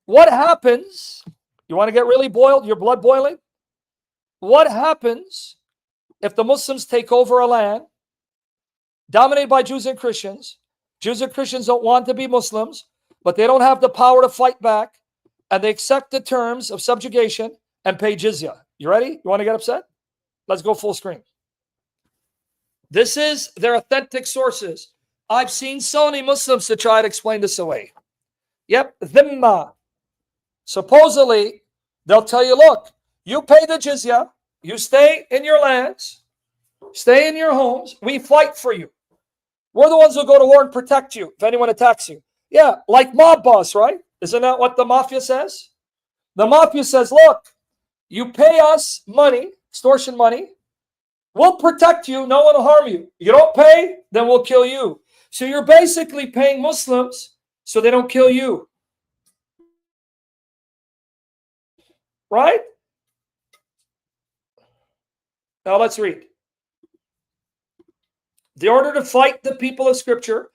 What happens? You want to get really boiled, your blood boiling? What happens if the Muslims take over a land dominated by Jews and Christians? Jews and Christians don't want to be Muslims, but they don't have the power to fight back, and they accept the terms of subjugation and pay Jizyah. You ready? You want to get upset? Let's go full screen. This is their authentic sources. I've seen so many Muslims to try to explain this away. Yep, dhimma. Supposedly, they'll tell you, look, you pay the jizya, you stay in your lands, stay in your homes, we fight for you. We're the ones who go to war and protect you if anyone attacks you. Yeah, like mob boss, right? Isn't that what the mafia says? The mafia says, look, you pay us money, extortion money, we'll protect you, no one will harm you. You don't pay, then we'll kill you. So you're basically paying Muslims so they don't kill you. Right? Now let's read. The order to fight the people of Scripture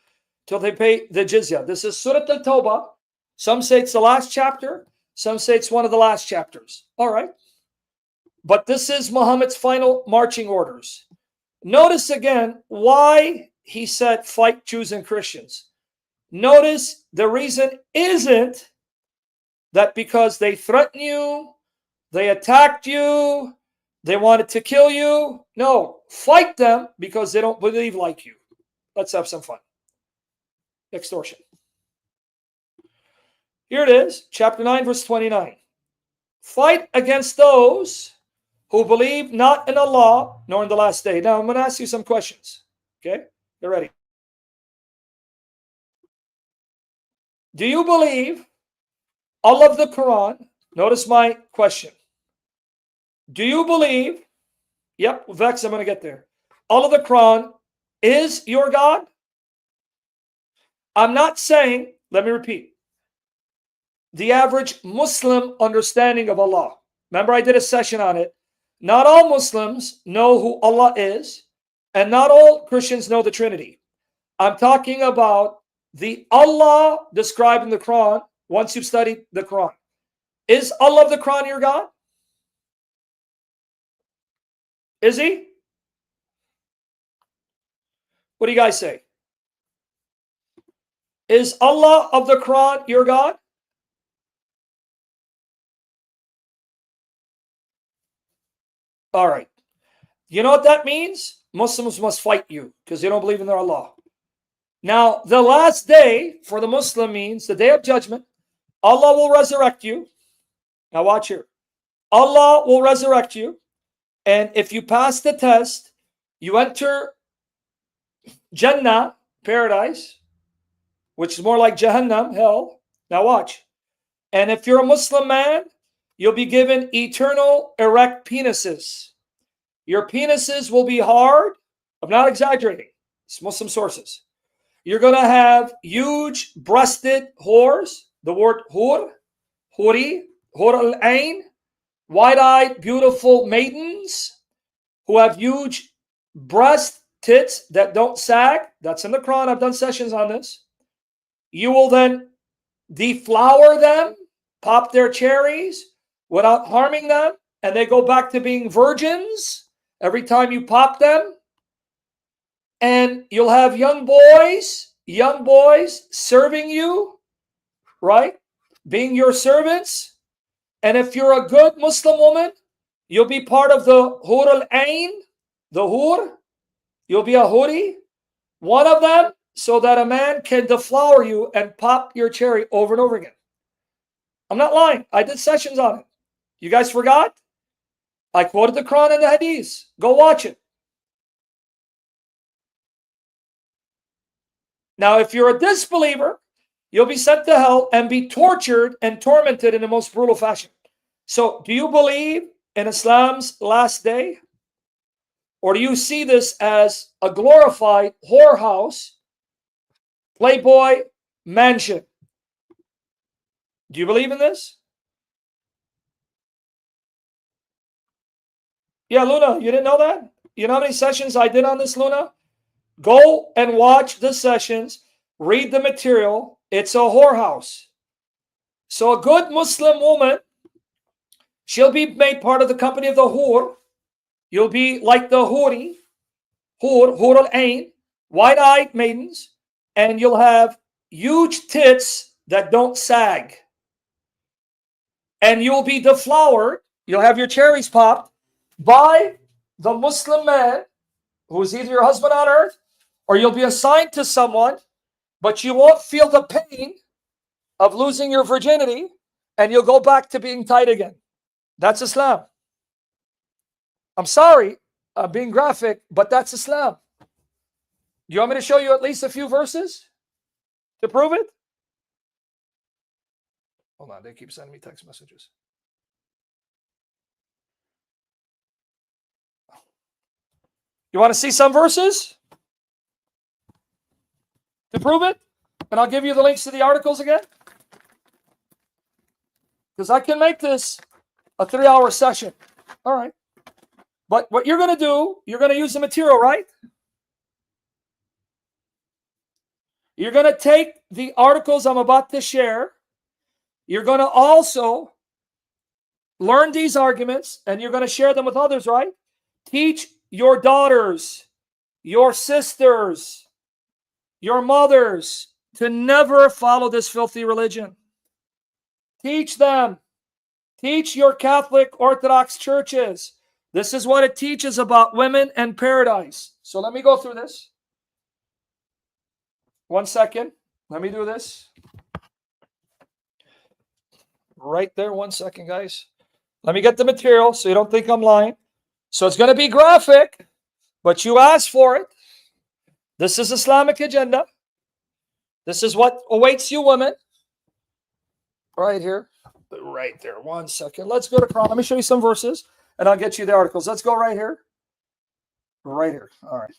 till they pay the jizya. This is Surah Al-Tawbah. Some say it's the last chapter. Some say it's one of the last chapters. All right. But this is Muhammad's final marching orders. Notice again why he said fight Jews and Christians. Notice the reason isn't that because they threaten you, they attacked you, they wanted to kill you. No, fight them because they don't believe like you. Let's have some fun. Extortion. Here it is, chapter 9, verse 29. Fight against those who believe not in Allah nor in the last day. Now, I'm going to ask you some questions. Okay? Get ready. Do you believe all of the Quran? Notice my question. Do you believe, yep, Vex, I'm going to get there. All of the Quran is your God? I'm not saying, let me repeat, the average Muslim understanding of Allah. Remember, I did a session on it. Not all Muslims know who Allah is, and not all Christians know the Trinity. I'm talking about the Allah described in the Quran once you've studied the Quran. Is Allah of the Quran your God? Is he? What do you guys say? Is Allah of the Quran your God? All right. You know what that means? Muslims must fight you because they don't believe in their Allah. Now, the last day for the Muslim means the day of judgment. Allah will resurrect you. Now watch here. Allah will resurrect you. And if you pass the test, you enter Jannah, paradise, which is more like Jahannam, hell. Now watch. And if you're a Muslim man, you'll be given eternal erect penises. Your penises will be hard. I'm not exaggerating. It's Muslim sources. You're going to have huge breasted whores. The word hur, huri, hur al-ain, wide-eyed, beautiful maidens who have huge breast tits that don't sag. That's in the Quran. I've done sessions on this. You will then deflower them, pop their cherries without harming them, and they go back to being virgins every time you pop them. And you'll have young boys serving you, right? Being your servants. And if you're a good Muslim woman, you'll be part of the Hur al-Ain, the Hur. You'll be a Huri, one of them, so that a man can deflower you and pop your cherry over and over again. I'm not lying. I did sessions on it. You guys forgot? I quoted the Quran and the Hadith. Go watch it. Now, if you're a disbeliever, you'll be sent to hell and be tortured and tormented in the most brutal fashion. So, do you believe in Islam's last day? Or do you see this as a glorified whorehouse, Playboy mansion? Do you believe in this? Yeah, Luna, you didn't know that? You know how many sessions I did on this, Luna? Go and watch the sessions. Read the material. It's a whorehouse. So a good Muslim woman, she'll be made part of the company of the hur. You'll be like the hur al-ain, wide-eyed maidens, and you'll have huge tits that don't sag. And you'll be deflowered, you'll have your cherries popped by the Muslim man who is either your husband on earth or you'll be assigned to someone, but you won't feel the pain of losing your virginity and you'll go back to being tight again. That's Islam. I'm sorry, I'm being graphic, but that's Islam. Do you want me to show you at least a few verses to prove it? Hold on, they keep sending me text messages. You want to see some verses to prove it? And I'll give you the links to the articles again. Because I can make this a 3-hour session. All right. But what you're going to do, you're going to use the material, right? You're going to take the articles I'm about to share. You're going to also learn these arguments and you're going to share them with others, right? Teach your daughters, your sisters, your mothers to never follow this filthy religion. Teach them. Teach your Catholic Orthodox churches. This is what it teaches about women and paradise. So let me go through this. 1 second. Let me do this. Right there. 1 second, guys. Let me get the material so you don't think I'm lying. So it's going to be graphic, but you asked for it. This is Islamic agenda. This is what awaits you women. Right here. Right there. 1 second. Let's go to Quran. Let me show you some verses and I'll get you the articles. Let's go right here. Right here. All right.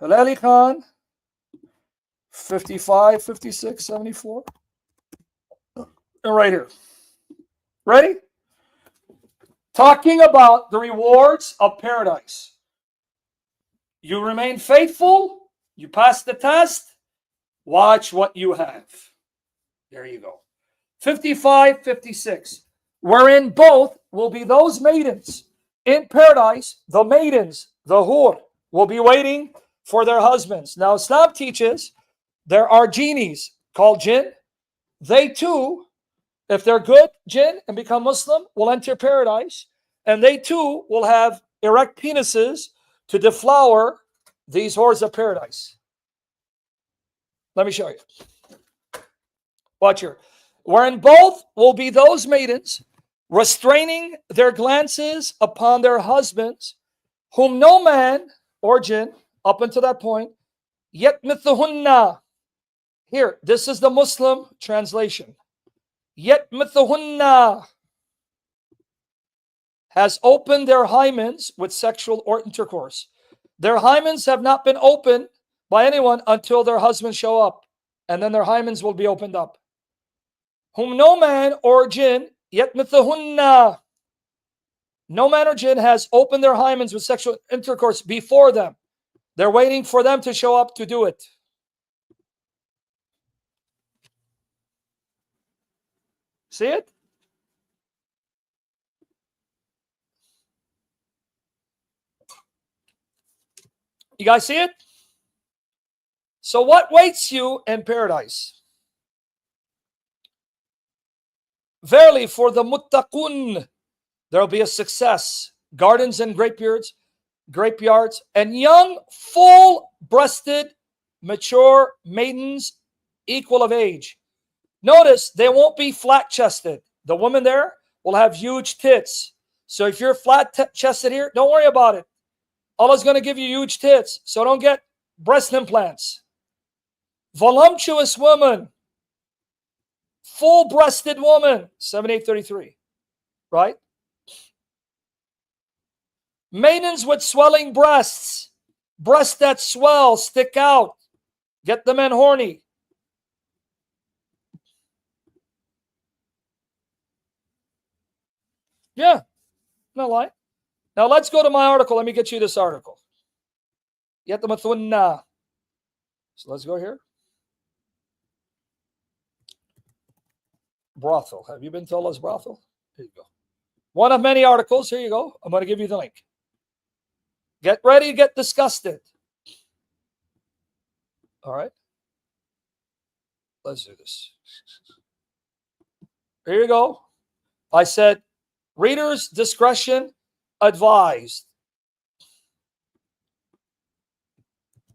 Halali Khan, 55, 56, 74. And right here. Ready? Talking about the rewards of paradise. You remain faithful. You pass the test. Watch what you have. There you go. 55, 56. Wherein both will be those maidens in paradise, the maidens, the hur, will be waiting for their husbands. Now, Islam teaches there are genies called jinn. They too, if they're good jinn and become Muslim, will enter paradise. And they too will have erect penises to deflower these whores of paradise. Let me show you. Watch here. Wherein both will be those maidens restraining their glances upon their husbands, whom no man or jinn, up until that point, yet mithluhunna. Here, this is the Muslim translation. Yet mithluhunna has opened their hymens with sexual or intercourse. Their hymens have not been opened by anyone until their husbands show up, and then their hymens will be opened up. Whom no man or jinn, yet mithluhunna, no man or jinn has opened their hymens with sexual intercourse before them. They're waiting for them to show up to do it. See it? You guys see it? So what waits you in paradise? Verily, for the muttaqun, there will be a success. Gardens and grapeyards, and young, full-breasted, mature maidens equal of age. Notice they won't be flat-chested. The woman there will have huge tits. So if you're flat-chested here, don't worry about it. Allah's going to give you huge tits, so don't get breast implants. Voluptuous woman, full-breasted woman, 7833, right? Maidens with swelling breasts, breasts that swell, stick out, get the men horny. Yeah, no lie. Now let's go to my article. Let me get you this article. Yatamathunna. So let's go here. brothel. Have you been to Allah's brothel? Here you go. One of many articles. Here you go. I'm going to give you the link. Get ready to get disgusted. All right. Let's do this. Here you go. I said, readers' discretion advised.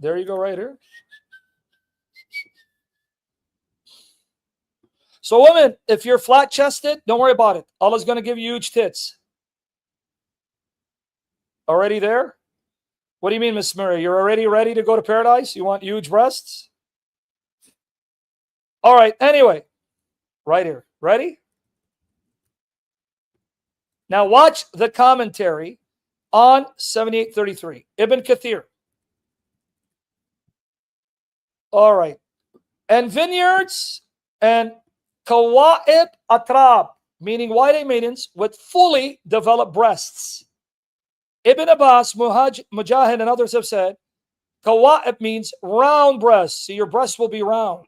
There you go, right here. So, women, if you're flat-chested, don't worry about it. Allah's going to give you huge tits. Already there? What do you mean, Miss Murray? You're already ready to go to paradise? You want huge breasts? All right, anyway. Right here. Ready? Now watch the commentary on 7833. Ibn Kathir. All right. And vineyards and kawa'ib atrab, meaning white maidens with fully developed breasts. Ibn Abbas, Mujahid, and others have said, kawa'ib means round breasts. So your breasts will be round.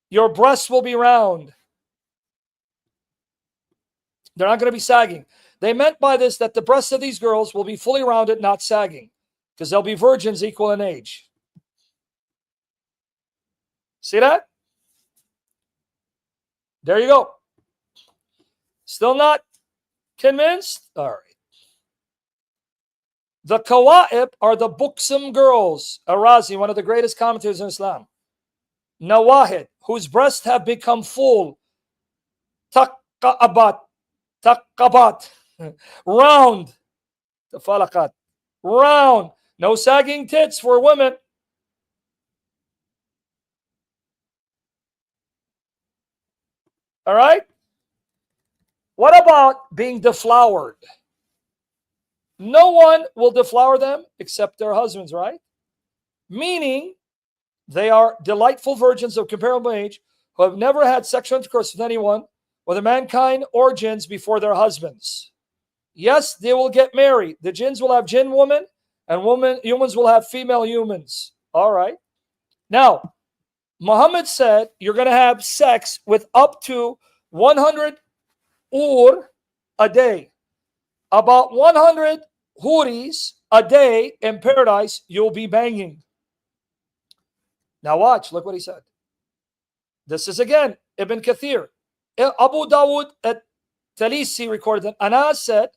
Your breasts will be round. They're not going to be sagging. They meant by this that the breasts of these girls will be fully rounded, not sagging, because they'll be virgins equal in age. See that? There you go. Still not convinced? All right. The Kawa'ib are the buxom girls. Arazi, one of the greatest commentators in Islam. Nawahid, whose breasts have become full. Taqabat, round. Tafalakat, round. No sagging tits for women. All right? What about being deflowered? No one will deflower them except their husbands, right? Meaning they are delightful virgins of comparable age who have never had sexual intercourse with anyone, whether mankind or jinns, before their husbands. Yes, they will get married. The jinns will have jinn women, and humans will have female humans. All right. Now, Muhammad said you're going to have sex with up to 100 a day. About 100 huris a day in paradise you'll be banging. Now watch, look what he said. This is again Ibn Kathir. Abu Dawud at Talisi recorded that Anas said,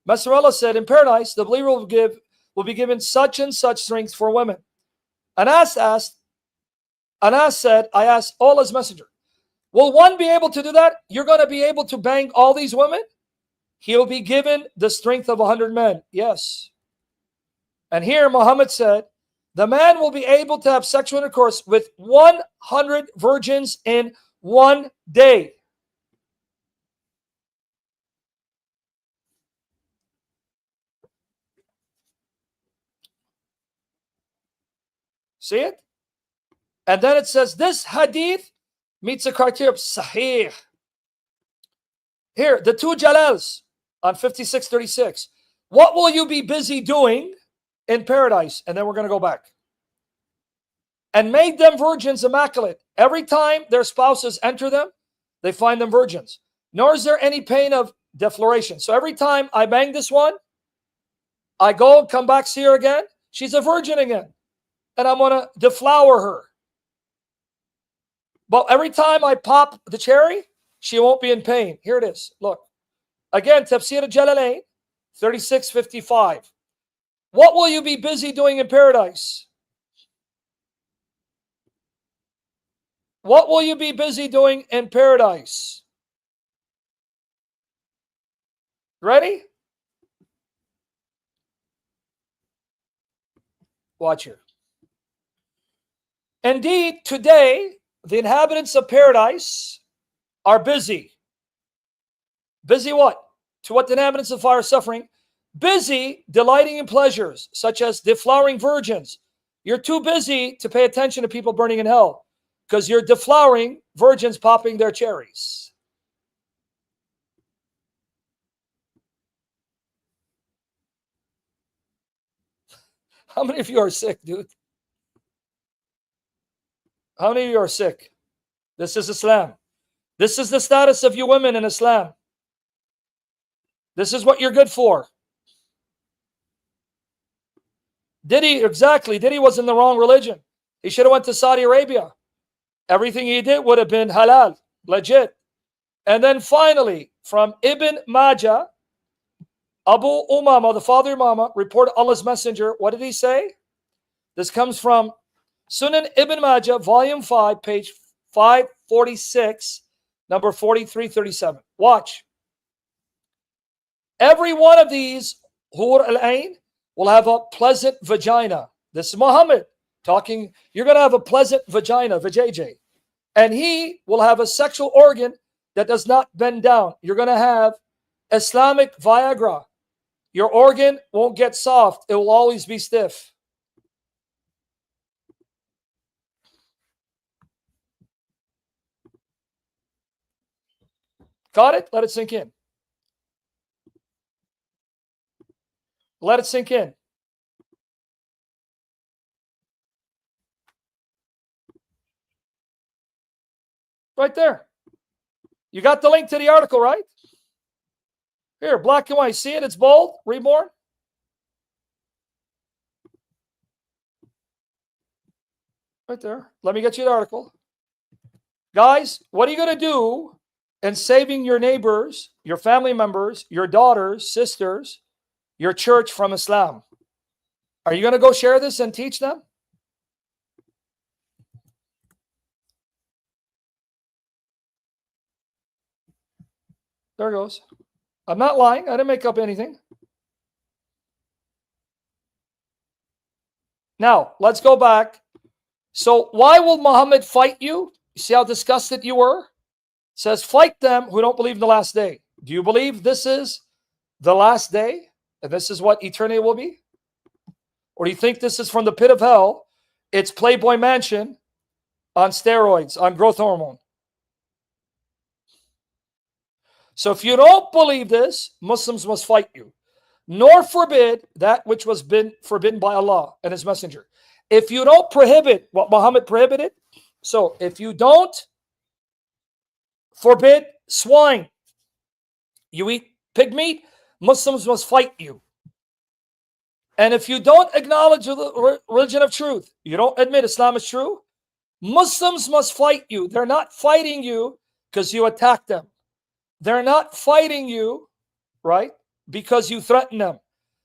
Messenger Allah said, in paradise the believer will be given such and such strength for women. Anas said, I asked Allah's messenger, will one be able to do that? You're going to be able to bang all these women? He'll be given the strength of 100 men. Yes. And here Muhammad said, the man will be able to have sexual intercourse with 100 virgins in one day. See it? And then it says, this hadith meets the criteria of sahih. Here, the two Jalals on 5636. What will you be busy doing in paradise? And then we're going to go back. And made them virgins immaculate. Every time their spouses enter them, they find them virgins. Nor is there any pain of defloration. So every time I bang this one, I go and come back, see her again. She's a virgin again. And I'm going to deflower her. But every time I pop the cherry, she won't be in pain. Here it is. Look. Again, Tafsir al-Jalalain, 3655. What will you be busy doing in paradise? What will you be busy doing in paradise? Ready? Watch here. Indeed, today, the inhabitants of paradise are busy. Busy what? To what the inhabitants of fire are suffering? Busy delighting in pleasures, such as deflowering virgins. You're too busy to pay attention to people burning in hell because you're deflowering virgins popping their cherries. How many of you are sick, dude? How many of you are sick? This is Islam. This is the status of you women in Islam. This is what you're good for. Diddy was in the wrong religion. He should have went to Saudi Arabia. Everything he did would have been halal, legit. And then finally, from Ibn Majah, Abu Umama, the father Umama, reported Allah's messenger. What did he say? This comes from Sunan Ibn Majah, volume 5, page 546, number 4337. Watch. Every one of these Hur al-Ain will have a pleasant vagina. This is Muhammad talking. You're going to have a pleasant vagina, vajayjay. And he will have a sexual organ that does not bend down. You're going to have Islamic Viagra. Your organ won't get soft. It will always be stiff. Got it? Let it sink in. Let it sink in. Right there. You got the link to the article, right? Here, black and white. See it? It's bold. Reborn. Right there. Let me get you the article. Guys, what are you going to do in saving your neighbors, your family members, your daughters, sisters, your church from Islam? Are you going to go share this and teach them? There it goes. I'm not lying. I didn't make up anything. Now, let's go back. So why will Muhammad fight you? You see how disgusted you were? It says, fight them who don't believe in the last day. Do you believe this is the last day? And this is what eternity will be? Or do you think this is from the pit of hell? It's Playboy Mansion on steroids, on growth hormone. So if you don't believe this, Muslims must fight you, nor forbid that which was been forbidden by Allah and his messenger. If you don't prohibit what Muhammad prohibited, so if you don't forbid swine, you eat pig meat, Muslims must fight you. And if you don't acknowledge the religion of truth, you don't admit Islam is true, Muslims must fight you. They're not fighting you because you attack them. They're not fighting you, right, because you threaten them.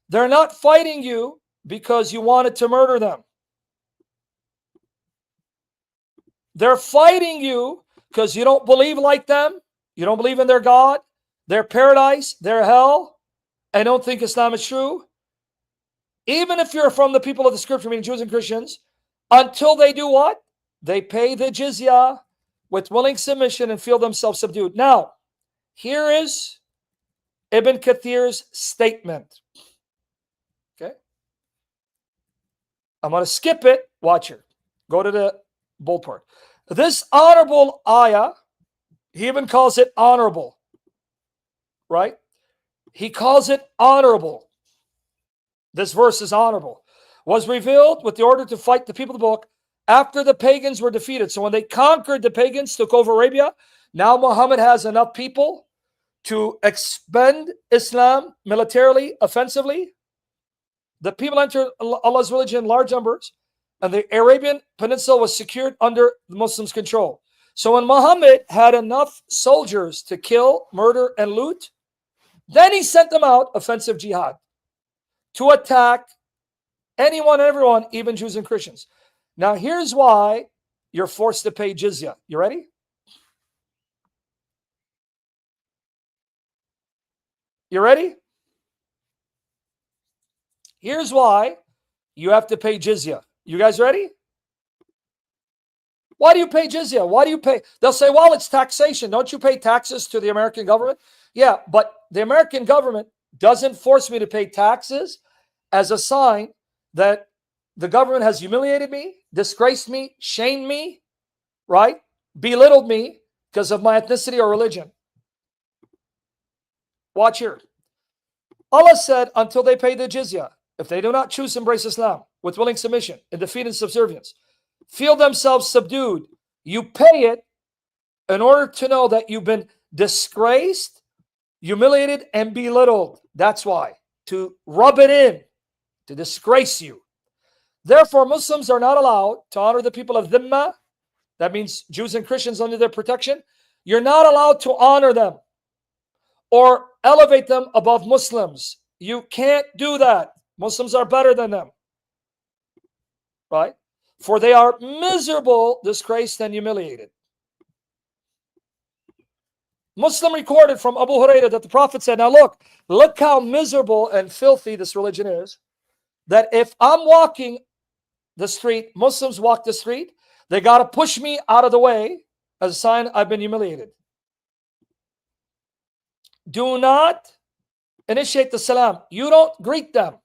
They're not fighting you because you wanted to murder them. They're fighting you because you don't believe like them. You don't believe in their God, their paradise, their hell, and don't think Islam is true. Even if you're from the people of the scripture, meaning Jews and Christians, until they do what? They pay the Jizyah with willing submission and feel themselves subdued. Now, here is Ibn Kathir's statement. Okay. I'm going to skip it. Watch it. Go to the bold part. This honorable ayah, he even calls it honorable. Right? He calls it honorable. This verse is honorable. Was revealed with the order to fight the people of the book after the pagans were defeated. So when they conquered the pagans, took over Arabia, now Muhammad has enough people to expend Islam militarily, offensively. The people entered Allah's religion in large numbers, and the Arabian Peninsula was secured under the Muslims' control. So when Muhammad had enough soldiers to kill, murder, and loot, then he sent them out, offensive jihad, to attack anyone and everyone, even Jews and Christians. Now here's why you're forced to pay jizya. You ready? You ready? Here's why you have to pay jizya. You guys ready? Why do you pay jizya? Why do you pay? They'll say, well, it's taxation. Don't you pay taxes to the American government? Yeah, but the American government doesn't force me to pay taxes as a sign that the government has humiliated me, disgraced me, shamed me, right? Belittled me because of my ethnicity or religion. Watch here. Allah said, until they pay the jizya, if they do not choose to embrace Islam with willing submission and defeat and subservience, feel themselves subdued, you pay it in order to know that you've been disgraced, humiliated, and belittled. That's why. To rub it in, to disgrace you. Therefore, Muslims are not allowed to honor the people of Dhimma. That means Jews and Christians under their protection. You're not allowed to honor them or elevate them above Muslims. You can't do that. Muslims are better than them. Right? For they are miserable, disgraced, and humiliated. Muslim recorded from Abu Hurairah that the Prophet said, now look how miserable and filthy this religion is, that if I'm walking the street, Muslims walk the street, they got to push me out of the way as a sign I've been humiliated. Do not initiate the salam. You don't greet them.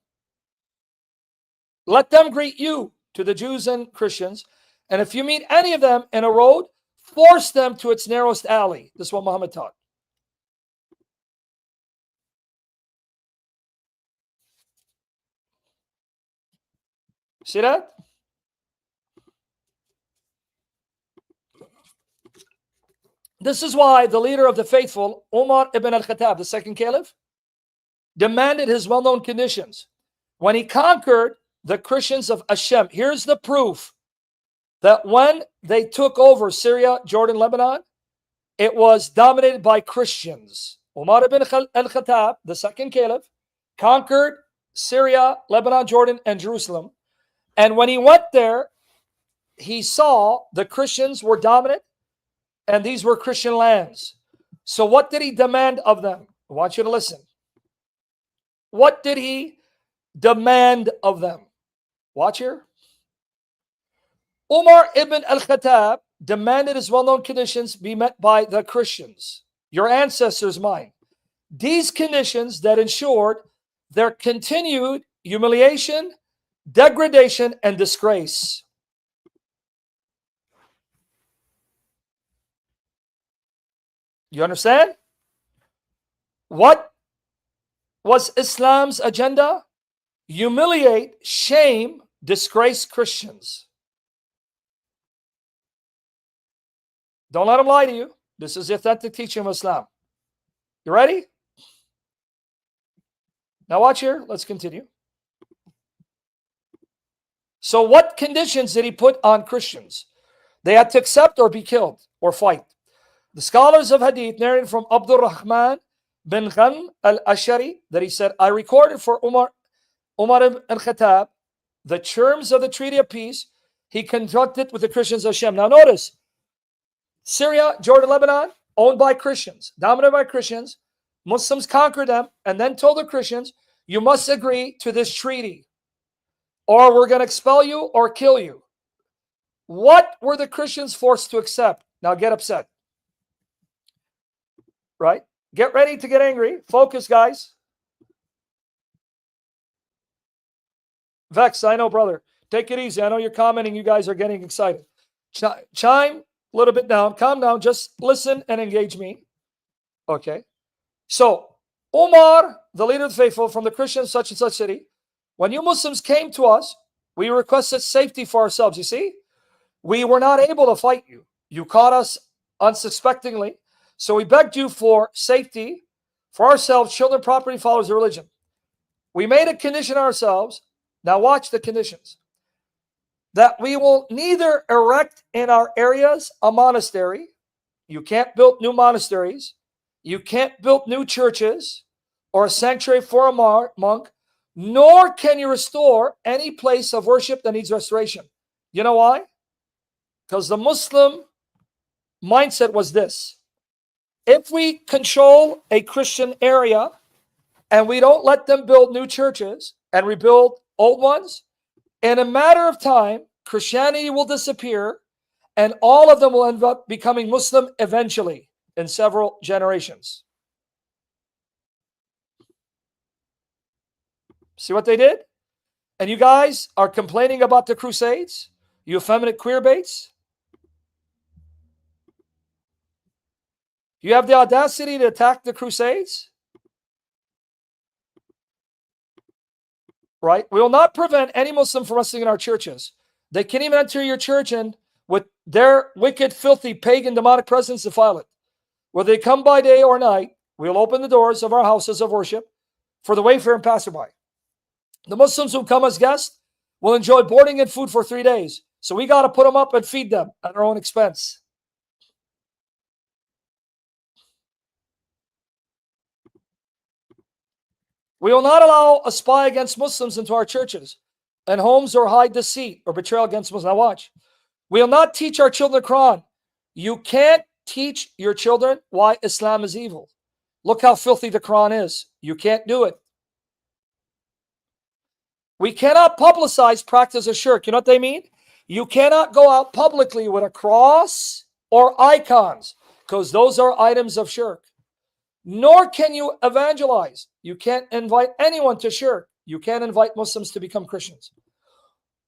Let them greet you, to the Jews and Christians. And if you meet any of them in a road, force them to its narrowest alley. This is what Muhammad taught. See that? This is why the leader of the faithful, Umar ibn al-Khattab, the second caliph, demanded his well-known conditions. When he conquered the Christians of Hashem, here's the proof that when they took over Syria, Jordan, Lebanon, it was dominated by Christians. Umar ibn al-Khattab, the second caliph, conquered Syria, Lebanon, Jordan, and Jerusalem. And when he went there, he saw the Christians were dominant, and these were Christian lands. So what did he demand of them? I want you to listen. What did he demand of them? Watch here. Umar ibn al-Khattab demanded his well-known conditions be met by the Christians, your ancestors, mine. These conditions that ensured their continued humiliation, degradation, and disgrace. You understand? What was Islam's agenda? Humiliate, shame, disgrace Christians. Don't let them lie to you. This is the authentic teaching of Islam. You ready? Now watch here. Let's continue. So what conditions did he put on Christians? They had to accept or be killed or fight. The scholars of Hadith narrated from Abdul Rahman bin Ghanm al-Ashari that he said, I recorded for Umar ibn Khattab the terms of the treaty of peace he conducted with the Christians of Hashem. Now notice, Syria, Jordan, Lebanon, owned by Christians, dominated by Christians. Muslims conquered them and then told the Christians, you must agree to this treaty or we're going to expel you or kill you. What were the Christians forced to accept? Now get upset. Right? Get ready to get angry. Focus, guys. Vex, I know, brother. Take it easy. I know you're commenting. You guys are getting excited. Chime a little bit down. Calm down. Just listen and engage me. Okay. So, Umar, the leader of the faithful from the Christian such and such city, when you Muslims came to us, we requested safety for ourselves. You see? We were not able to fight you. You caught us unsuspectingly. So we begged you for safety for ourselves, children, property, followers of religion. We made a condition ourselves. Now watch the conditions. That we will neither erect in our areas a monastery. You can't build new monasteries. You can't build new churches or a sanctuary for a monk, nor can you restore any place of worship that needs restoration. You know why? Because the Muslim mindset was this. If we control a Christian area and we don't let them build new churches and rebuild old ones, in a matter of time, Christianity will disappear and all of them will end up becoming Muslim eventually in several generations. See what they did? And you guys are complaining about the Crusades? You effeminate queer baits? You have the audacity to attack the Crusades? Right? We will not prevent any Muslim from wrestling in our churches. They can't even enter your church and with their wicked, filthy, pagan, demonic presence defile it. Whether they come by day or night, we will open the doors of our houses of worship for the wayfarer and passerby. The Muslims who come as guests will enjoy boarding and food for 3 days. So we got to put them up and feed them at our own expense. We will not allow a spy against Muslims into our churches and homes or hide deceit or betrayal against Muslims. Now watch. We will not teach our children the Quran. You can't teach your children why Islam is evil. Look how filthy the Quran is. You can't do it. We cannot publicize practice of shirk. You know what they mean? You cannot go out publicly with a cross or icons, because those are items of shirk. Nor can you evangelize. You can't invite anyone to shirk. You can't invite Muslims to become Christians.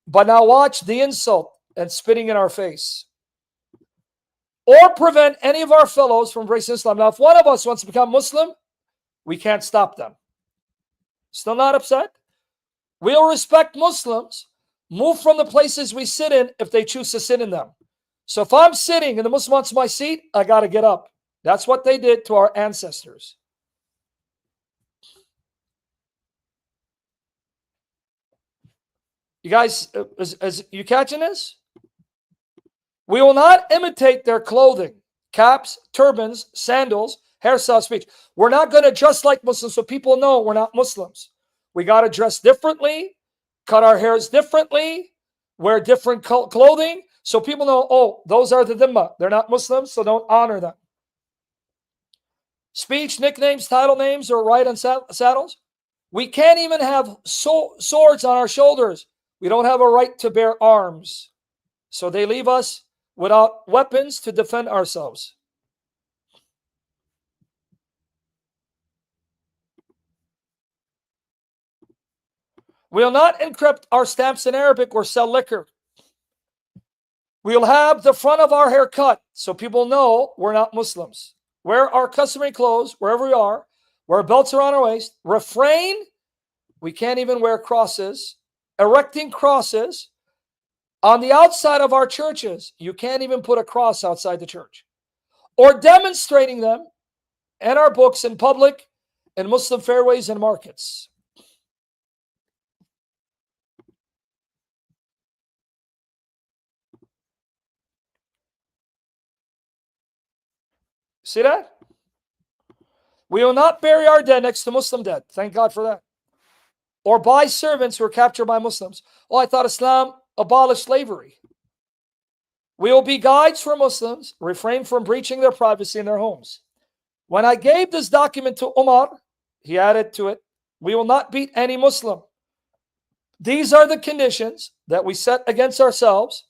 But now watch the insult and spitting in our face. Or prevent any of our fellows from embracing Islam. Now, if one of us wants to become Muslim, we can't stop them. Still not upset? We'll respect Muslims, move from the places we sit in if they choose to sit in them. So if I'm sitting and the Muslim wants my seat, I got to get up. That's what they did to our ancestors. You guys, is you catching this? We will not imitate their clothing, caps, turbans, sandals, hairstyle, speech. We're not going to dress like Muslims so people know we're not Muslims. We got to dress differently, cut our hairs differently, wear different clothing so people know, oh, those are the dhimma. They're not Muslims, so don't honor them. Speech, nicknames, title names, or ride on saddles. We can't even have swords on our shoulders. We don't have a right to bear arms. So they leave us without weapons to defend ourselves. We will not encrypt our stamps in Arabic or sell liquor. We'll have the front of our hair cut so people know we're not Muslims. Wear our customary clothes wherever we are. Wear belts around our waist. Refrain. We can't even wear crosses. Erecting crosses on the outside of our churches. You can't even put a cross outside the church. Or demonstrating them and our books in public, in Muslim fairways and markets. See that? We will not bury our dead next to Muslim dead. Thank God for that. Or buy servants who are captured by Muslims. Oh, I thought Islam abolished slavery. We will be guides for Muslims, refrain from breaching their privacy in their homes. When I gave this document to Umar, he added to it, we will not beat any Muslim. These are the conditions that we set against ourselves,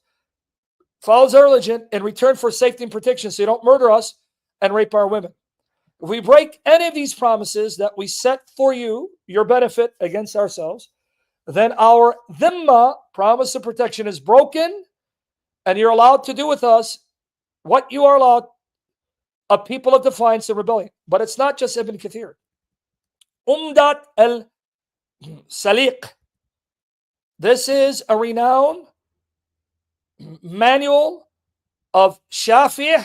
follows our religion, in return for safety and protection, so you don't murder us and rape our women. If we break any of these promises that we set for you, your benefit against ourselves, then our dhimma, promise of protection, is broken, and you're allowed to do with us what you are allowed, a people of defiance and rebellion. But it's not just Ibn Kathir. Umdat al-Saliq. This is a renowned manual of Shafi'i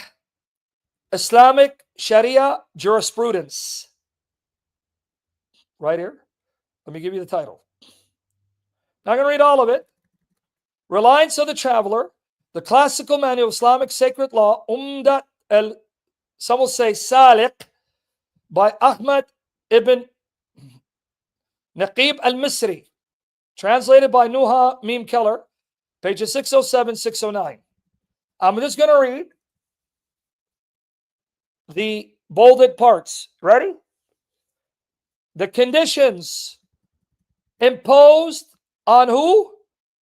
Islamic Sharia jurisprudence. Right here. Let me give you the title. Not going to read all of it. Reliance of the Traveler, the classical manual of Islamic sacred law, Umdat some will say Saliq, by Ahmad ibn Naqib al-Misri, translated by Nuha Mim Keller, pages 607, 609. I'm just going to read the bolded parts. Ready? The conditions imposed on who?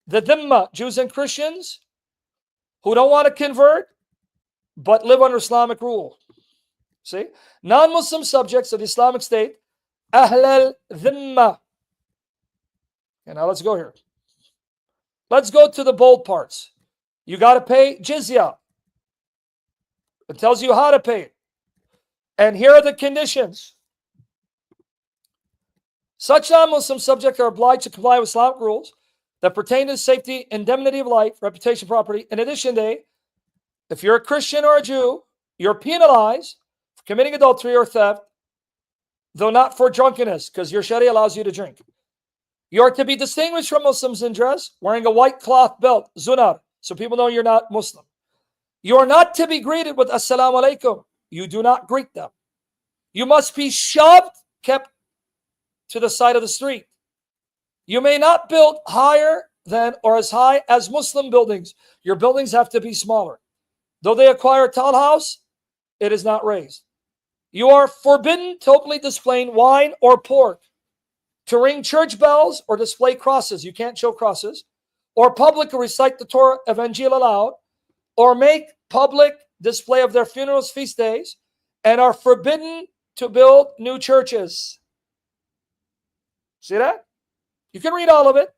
The dhimma, Jews and Christians, who don't want to convert, but live under Islamic rule. See? Non-Muslim subjects of the Islamic State, Ahl al-Dhimma. And now let's go here. Let's go to the bold parts. You got to pay Jizyah. It tells you how to pay it. And here are the conditions. Such non-Muslim subjects are obliged to comply with Islamic rules that pertain to the safety, indemnity of life, reputation, property. In addition, they If you're a Christian or a Jew, you're penalized for committing adultery or theft, though not for drunkenness, because your Sharia allows you to drink. You are to be distinguished from Muslims in dress, wearing a white cloth belt, zunar, so people know you're not Muslim. You are not to be greeted with assalamu alaikum. You do not greet them. You must be shoved, kept to the side of the street. You may not build higher than or as high as Muslim buildings. Your buildings have to be smaller. Though they acquire a tall house, it is not raised. You are forbidden to openly display wine or pork, to ring church bells or display crosses. You can't show crosses. Or publicly recite the Torah Evangel aloud, or make public display of their funerals, feast days, and are forbidden to build new churches. See that? You can read all of it.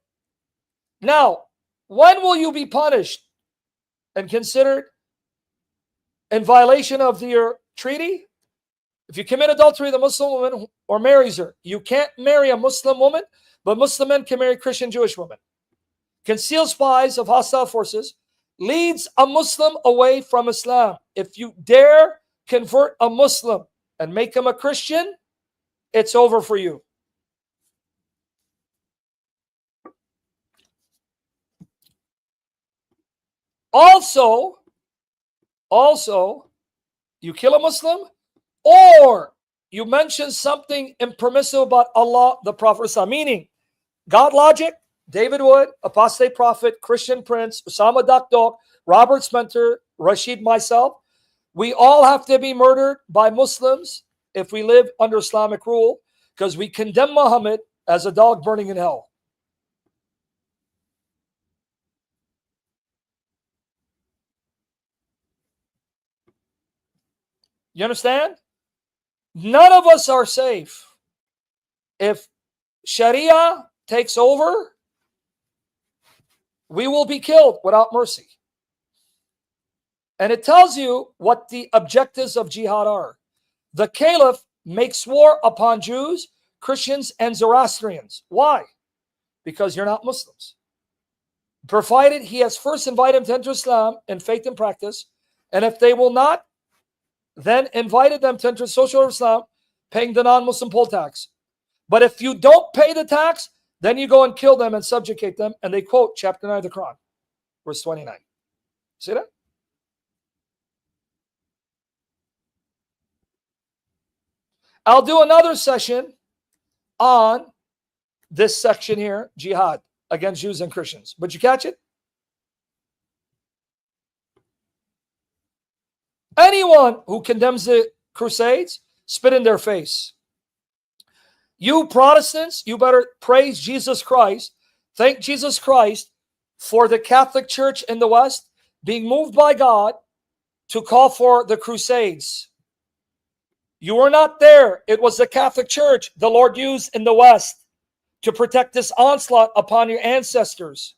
Now, when will you be punished and considered in violation of your treaty? If you commit adultery with a Muslim woman or marries her, you can't marry a Muslim woman, but Muslim men can marry Christian Jewish women. Conceal spies of hostile forces, leads a Muslim away from Islam. If you dare convert a Muslim and make him a Christian, it's over for you. Also, you kill a Muslim, or you mention something impermissible about Allah, the Prophet, meaning God logic, David Wood, apostate prophet, Christian prince, Osama Dakdok, Robert Spencer, Rashid, myself, we all have to be murdered by Muslims if we live under Islamic rule, because we condemn Muhammad as a dog burning in hell. You understand? None of us are safe. If Sharia takes over, we will be killed without mercy. And it tells you what the objectives of jihad are. The caliph makes war upon Jews, Christians, and Zoroastrians. Why? Because you're not Muslims. Provided he has first invited them to enter Islam in faith and practice, and if they will not, then invited them to enter social Islam, paying the non-Muslim poll tax. But if you don't pay the tax, then you go and kill them and subjugate them. And they quote chapter 9 of the Quran, verse 29. See that? I'll do another session on this section here, jihad against Jews and Christians. But you catch it? Anyone who condemns the Crusades, spit in their face. You Protestants, you better praise Jesus Christ. Thank Jesus Christ for the Catholic Church in the West being moved by God to call for the Crusades. You were not there. It was the Catholic Church the Lord used in the West to protect this onslaught upon your ancestors.